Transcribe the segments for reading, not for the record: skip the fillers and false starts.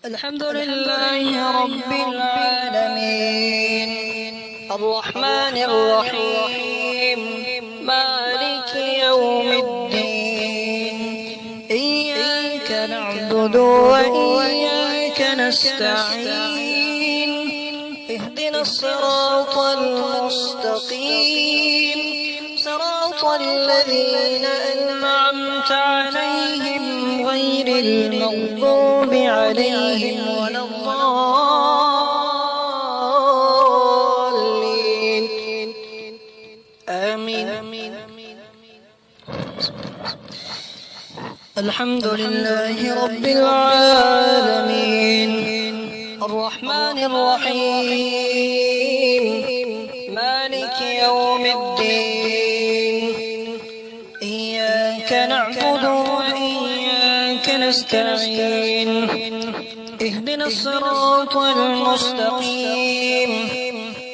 الحمد لله رب العالمين الرحمن الرحيم مالك يوم الدين إياك نعبد وإياك نستعين اهدنا الصراط المستقيم صراط الذين أنعمت عليهم غير المغضوب عليهم ولا الضالين آمين. الحمد لله رب العالمين الرحمن الرحيم مالك يوم الدين إياك نعبد وإياك نستعين اهدنا الصراط المستقيم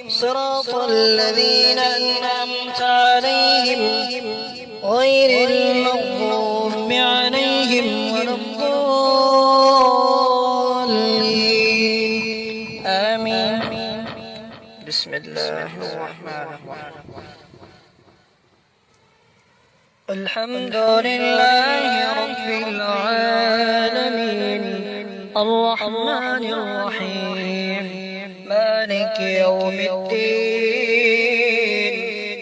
صراط الذين أنعمت عليهم غير المغضوب عليهم ولا الضالين آمين. بسم الله الرحمن الرحيم الحمد لله رب العالمين الرحمن الرحيم مالك يوم الدين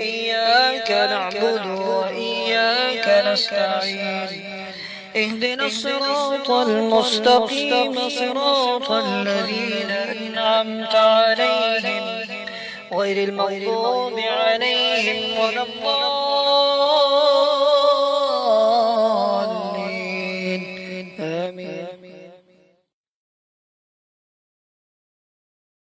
إياك نعبد وإياك نستعين اهدنا الصراط المستقيم صراط الذين أنعمت عليهم غير المغضوب عليهم ولا الضالين